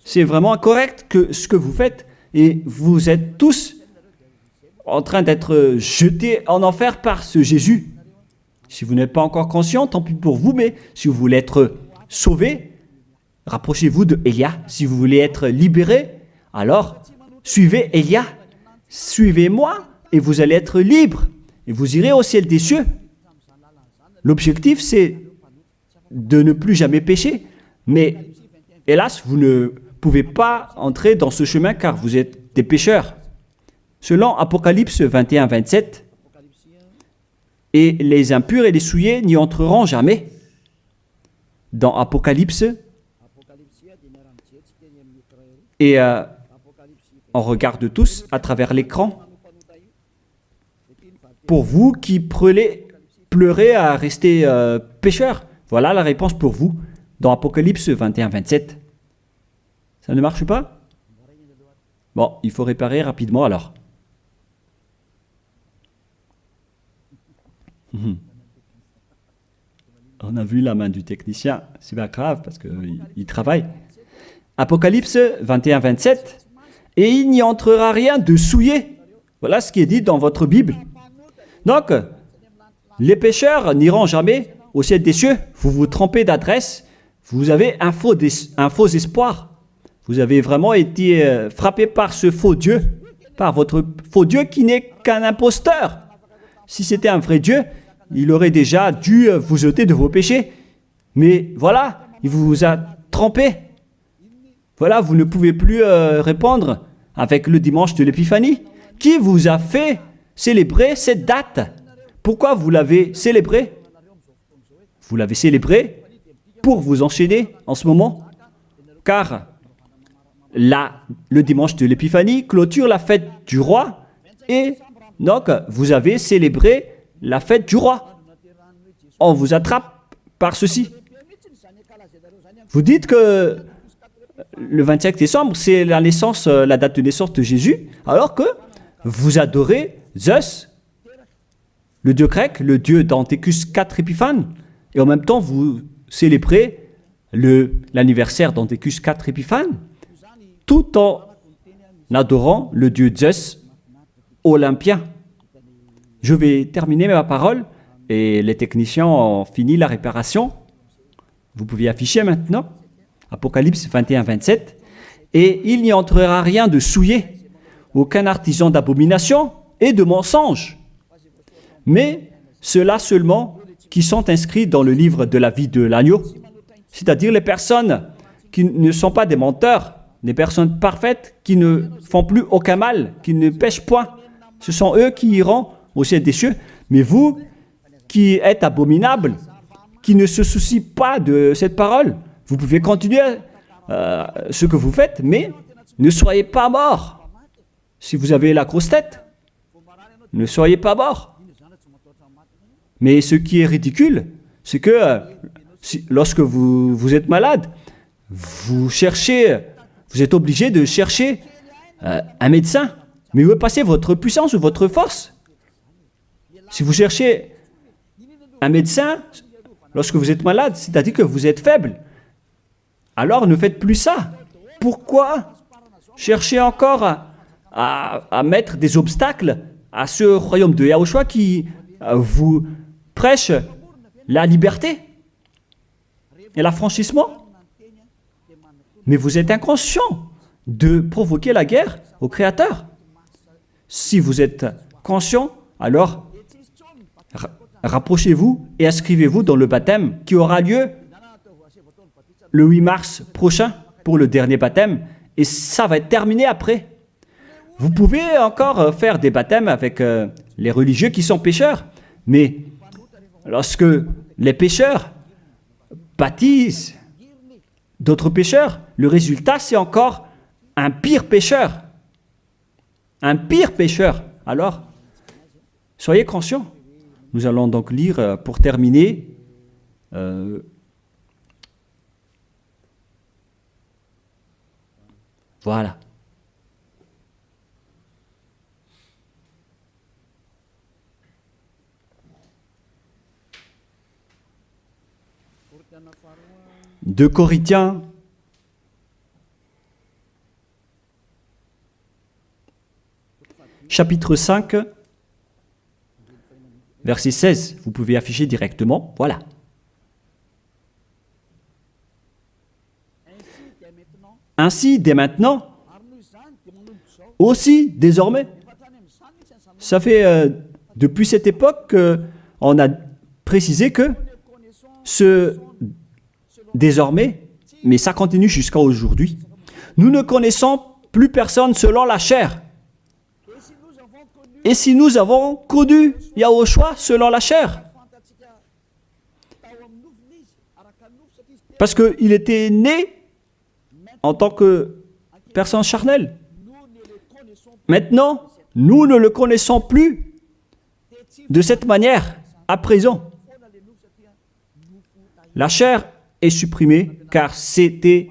C'est vraiment incorrect ce que vous faites, et vous êtes tous en train d'être jetés en enfer par ce Jésus. Si vous n'êtes pas encore conscient, tant pis pour vous, mais si vous voulez être sauvé, rapprochez-vous de Élia. Si vous voulez être libéré, alors suivez Élia. Suivez-moi et vous allez être libre. Et vous irez au ciel des cieux. L'objectif, c'est de ne plus jamais pécher. Mais hélas, vous ne pouvez pas entrer dans ce chemin car vous êtes des pécheurs. Selon Apocalypse 21-27, et les impurs et les souillés n'y entreront jamais. dans Apocalypse. Et on regarde tous à travers l'écran. Pour vous qui pleurez à rester pécheurs, voilà la réponse pour vous dans Apocalypse 21-27. Ça ne marche pas? Bon, il faut réparer rapidement alors. On a vu la main du technicien, c'est pas grave parce qu'il travaille. Apocalypse 21-27. Et il n'y entrera rien de souillé. Voilà ce qui est dit dans votre Bible. Donc, les pécheurs n'iront jamais au ciel des cieux. Vous vous trompez d'adresse. Vous avez un faux espoir. Vous avez vraiment été frappé par ce faux Dieu, par votre faux Dieu qui n'est qu'un imposteur. Si c'était un vrai Dieu, il aurait déjà dû vous ôter de vos péchés. Mais voilà, il vous a trompé. Voilà, vous ne pouvez plus répondre avec le dimanche de l'Épiphanie. Qui vous a fait célébrer cette date? Pourquoi vous l'avez célébrée? Vous l'avez célébrée pour vous enchaîner en ce moment. Car là, le dimanche de l'Épiphanie clôture la fête du roi. Et donc, vous avez célébré la fête du roi. On vous attrape par ceci. Vous dites que le 25 décembre, c'est la date de naissance de Jésus, alors que vous adorez Zeus, le dieu grec, le dieu d'Anthécus 4 Épiphanes, et en même temps, vous célébrez l'anniversaire d'Anthécus 4 Épiphanes, tout en adorant le dieu Zeus olympien. Je vais terminer ma parole, et les techniciens ont fini la réparation. Vous pouvez afficher maintenant. Apocalypse 21-27. Et il n'y entrera rien de souillé, aucun artisan d'abomination et de mensonge, mais ceux-là seulement qui sont inscrits dans le livre de la vie de l'agneau, c'est-à-dire les personnes qui ne sont pas des menteurs, des personnes parfaites qui ne font plus aucun mal, qui ne pêchent point. Ce sont eux qui iront au ciel des cieux. Mais vous, qui êtes abominables, qui ne se soucient pas de cette parole, vous pouvez continuer ce que vous faites, mais ne soyez pas morts. Si vous avez la grosse tête, ne soyez pas morts. Mais ce qui est ridicule, c'est que lorsque vous êtes malade, vous êtes obligé de chercher un médecin. Mais où est passée votre puissance ou votre force? Si vous cherchez un médecin lorsque vous êtes malade, c'est-à-dire que vous êtes faible. Alors ne faites plus ça. Pourquoi chercher encore à mettre des obstacles à ce royaume de Yahushua qui vous prêche la liberté et l'affranchissement? Mais vous êtes inconscient de provoquer la guerre au Créateur. Si vous êtes conscient, alors rapprochez-vous et inscrivez-vous dans le baptême qui aura lieu le 8 mars prochain pour le dernier baptême, et ça va être terminé après. Vous pouvez encore faire des baptêmes avec les religieux qui sont pécheurs, mais lorsque les pécheurs baptisent d'autres pécheurs, le résultat c'est encore un pire pécheur. Un pire pécheur. Alors, soyez conscients. Nous allons donc lire pour terminer voilà. De Corinthiens, chapitre 5, verset 16. Vous pouvez afficher directement. Voilà. Ainsi, dès maintenant, aussi désormais. Ça fait depuis cette époque qu'on a précisé que désormais, mais ça continue jusqu'à aujourd'hui, nous ne connaissons plus personne selon la chair. Et si nous avons connu Yahushua selon la chair, Parce qu'il était né en tant que personne charnelle. Maintenant, nous ne le connaissons plus de cette manière, à présent. La chair est supprimée car c'était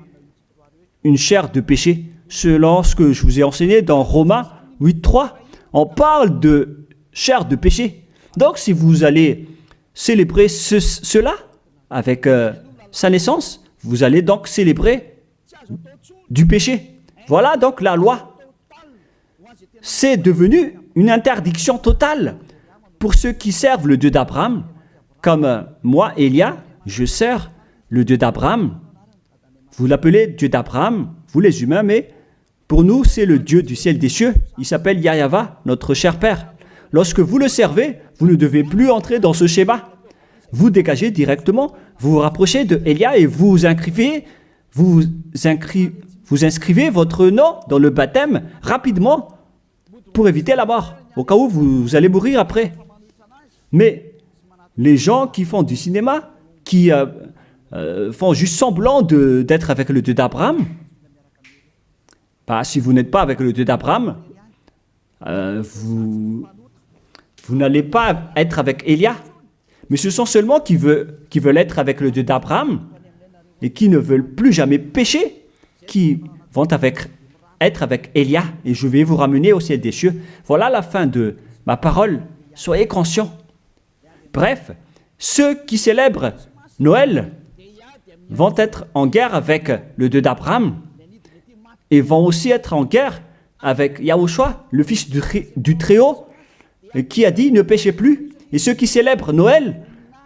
une chair de péché. Selon ce que je vous ai enseigné dans Romains 8.3, on parle de chair de péché. Donc si vous allez célébrer cela avec sa naissance, vous allez donc célébrer du péché. Voilà donc la loi. C'est devenu une interdiction totale pour ceux qui servent le Dieu d'Abraham. Comme moi, Élia, je sers le Dieu d'Abraham. Vous l'appelez Dieu d'Abraham, vous les humains, mais pour nous, c'est le Dieu du ciel des cieux. Il s'appelle Yahweh, notre cher Père. Lorsque vous le servez, vous ne devez plus entrer dans ce schéma. Vous dégagez directement, vous vous rapprochez de Élia et vous inscrivez votre nom dans le baptême rapidement pour éviter la mort, au cas où vous allez mourir après. Mais les gens qui font du cinéma, qui font juste semblant d'être avec le Dieu d'Abraham, si vous n'êtes pas avec le Dieu d'Abraham, vous n'allez pas être avec Élia. Mais ce sont seulement qui veulent être avec le Dieu d'Abraham et qui ne veulent plus jamais pécher, qui vont être avec Élia. Et je vais vous ramener au ciel des cieux. Voilà la fin de ma parole. Soyez conscients. Bref, ceux qui célèbrent Noël vont être en guerre avec le Dieu d'Abraham et vont aussi être en guerre avec Yahushua, le fils du Très-Haut, qui a dit « ne péchez plus ». Et ceux qui célèbrent Noël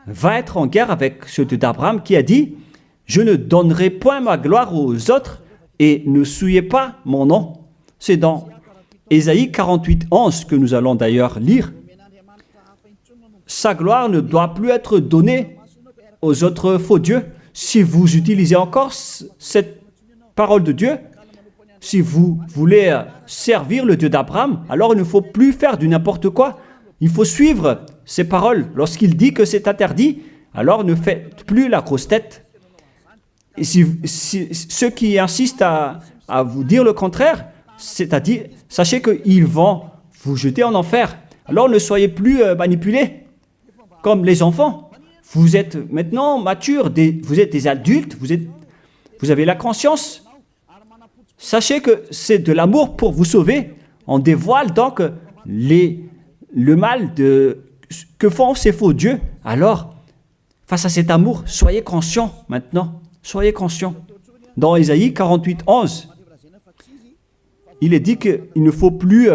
vont être en guerre avec ce Dieu d'Abraham qui a dit « je ne donnerai point ma gloire aux autres et ne souillez pas mon nom ». C'est dans Ésaïe 48:11 que nous allons d'ailleurs lire. Sa gloire ne doit plus être donnée aux autres faux dieux. Si vous utilisez encore cette parole de Dieu, si vous voulez servir le Dieu d'Abraham, alors il ne faut plus faire du n'importe quoi. Il faut suivre ses paroles. Lorsqu'il dit que c'est interdit, alors ne faites plus la grosse tête. Et ceux qui insistent à vous dire le contraire, c'est-à-dire, sachez qu'ils vont vous jeter en enfer. Alors ne soyez plus manipulés comme les enfants. Vous êtes maintenant matures, vous êtes des adultes, vous avez la conscience. Sachez que c'est de l'amour pour vous sauver. On dévoile donc le mal que font ces faux dieux. Alors, face à cet amour, soyez conscients maintenant. Soyez conscients. Dans Ésaïe 48:11, il est dit qu'il ne faut plus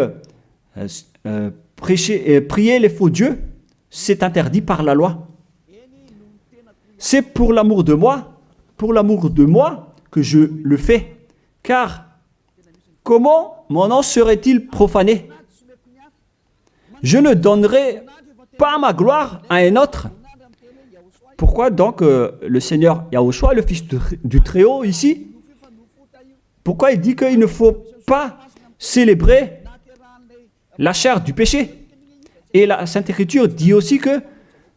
prier les faux dieux. C'est interdit par la loi. C'est pour l'amour de moi que je le fais. Car comment mon nom serait-il profané? Je ne donnerai pas ma gloire à un autre. Pourquoi donc le Seigneur Yahushua, le Fils du Très-Haut ici, pourquoi il dit qu'il ne faut pas célébrer la chair du péché? Et la Sainte Écriture dit aussi que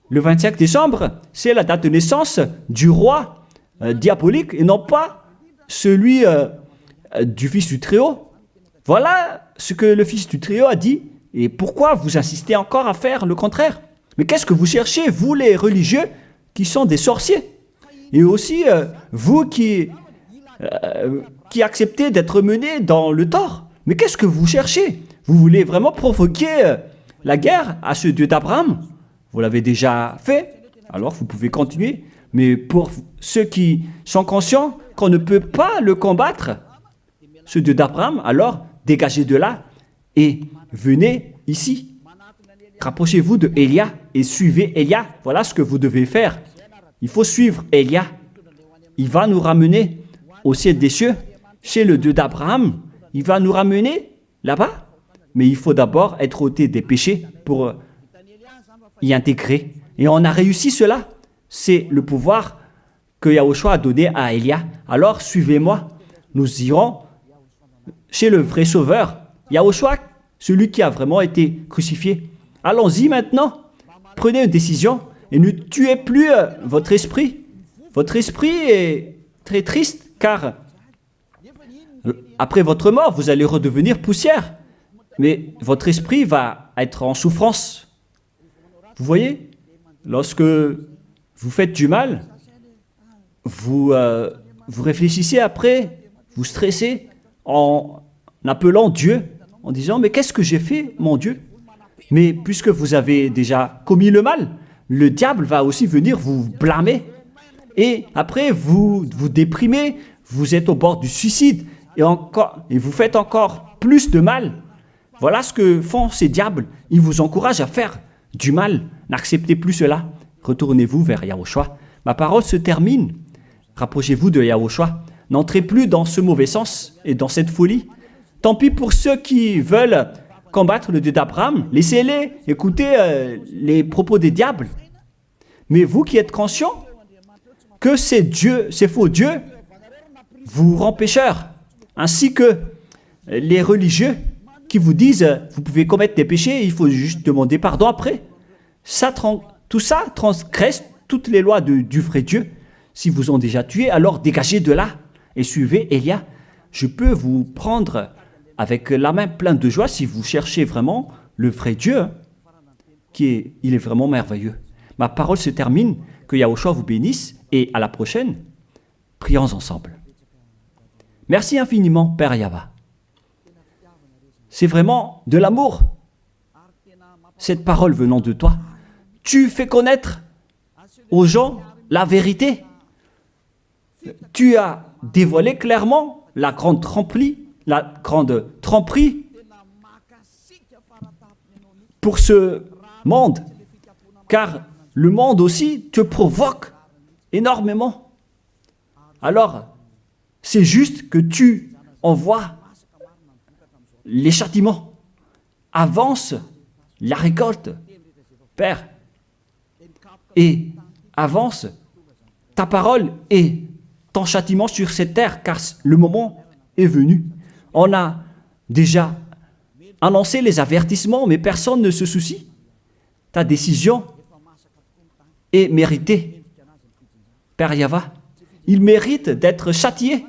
le 25 décembre, c'est la date de naissance du roi diabolique et non pas celui du Fils du Très-Haut. Voilà ce que le Fils du Très-Haut a dit. Et pourquoi vous insistez encore à faire le contraire? Mais qu'est-ce que vous cherchez, vous les religieux qui sont des sorciers? Et aussi, vous qui acceptez d'être menés dans le tort. Mais qu'est-ce que vous cherchez? Vous voulez vraiment provoquer la guerre à ce Dieu d'Abraham? Vous l'avez déjà fait, alors vous pouvez continuer. Mais pour ceux qui sont conscients qu'on ne peut pas le combattre, ce Dieu d'Abraham, alors dégagez de là et venez ici. Rapprochez-vous de Élia et suivez Élia. Voilà ce que vous devez faire. Il faut suivre Élia. Il va nous ramener au ciel des cieux, chez le Dieu d'Abraham. Il va nous ramener là-bas. Mais il faut d'abord être ôté des péchés pour y intégrer. Et on a réussi cela. C'est le pouvoir que Yahushua a donné à Élia. Alors suivez-moi. Nous irons chez le vrai Sauveur, Yahushua, celui qui a vraiment été crucifié. Allons-y maintenant. Prenez une décision et ne tuez plus votre esprit. votre esprit est très triste, car après votre mort, vous allez redevenir poussière. Mais votre esprit va être en souffrance. Vous voyez, lorsque vous faites du mal, vous réfléchissez après, vous stressez en appelant Dieu, en disant « Mais qu'est-ce que j'ai fait, mon Dieu ?» Mais puisque vous avez déjà commis le mal, le diable va aussi venir vous blâmer. Et après, vous vous déprimez, vous êtes au bord du suicide, et vous faites encore plus de mal. Voilà ce que font ces diables. Ils vous encouragent à faire du mal. N'acceptez plus cela. Retournez-vous vers Yahushua. Ma parole se termine. Rapprochez-vous de Yahushua. N'entrez plus dans ce mauvais sens et dans cette folie. Tant pis pour ceux qui veulent combattre le Dieu d'Abraham. Laissez-les écouter les propos des diables. Mais vous qui êtes conscients que ces faux dieux vous rendent pécheurs, ainsi que les religieux qui vous disent vous pouvez commettre des péchés, il faut juste demander pardon après. Tout ça transgresse toutes les lois du vrai Dieu. Si vous ont déjà tué, alors dégagez de là et suivez Élia. Je peux vous prendre avec la main pleine de joie si vous cherchez vraiment le vrai Dieu, il est vraiment merveilleux. Ma parole se termine, que Yahushua vous bénisse et à la prochaine, prions ensemble. Merci infiniment, Père Yahva. C'est vraiment de l'amour, cette parole venant de toi. Tu fais connaître aux gens la vérité. Tu as dévoilé clairement la grande tromperie pour ce monde, car le monde aussi te provoque énormément. Alors, c'est juste que tu envoies les châtiments. Avance la récolte, Père, et avance ta parole et ton châtiment sur cette terre, car le moment est venu. On a déjà annoncé les avertissements, mais personne ne se soucie. Ta décision est méritée, Père Yahva. Il mérite d'être châtié.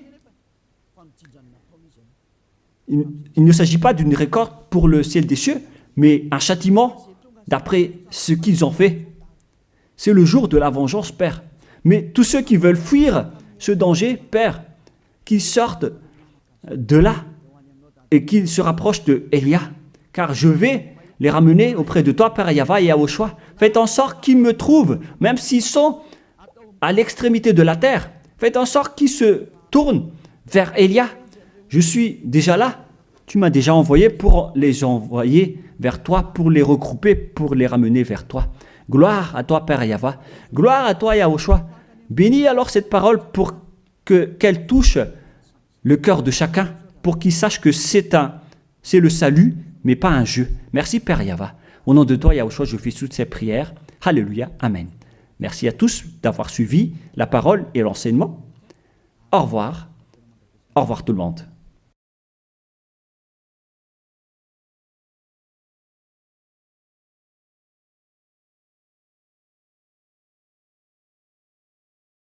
Il ne s'agit pas d'une récolte pour le ciel des cieux, mais un châtiment d'après ce qu'ils ont fait. C'est le jour de la vengeance, Père. Mais tous ceux qui veulent fuir ce danger, Père, qu'ils sortent de là et qu'ils se rapprochent de Élia, car je vais les ramener auprès de toi, Père Yahva et Yahushua. Faites en sorte qu'ils me trouvent, même s'ils sont à l'extrémité de la terre. Faites en sorte qu'ils se tournent vers Élia. Je suis déjà là. Tu m'as déjà envoyé pour les envoyer vers toi, pour les regrouper, pour les ramener vers toi. Gloire à toi, Père Yahva. Gloire à toi, Yahushua. Bénis alors cette parole pour qu'elle touche le cœur de chacun, pour qu'il sache que c'est le salut, mais pas un jeu. Merci, Père Yahva. Au nom de toi, Yahushua, je fais toutes ces prières. Alléluia. Amen. Merci à tous d'avoir suivi la parole et l'enseignement. Au revoir. Au revoir tout le monde.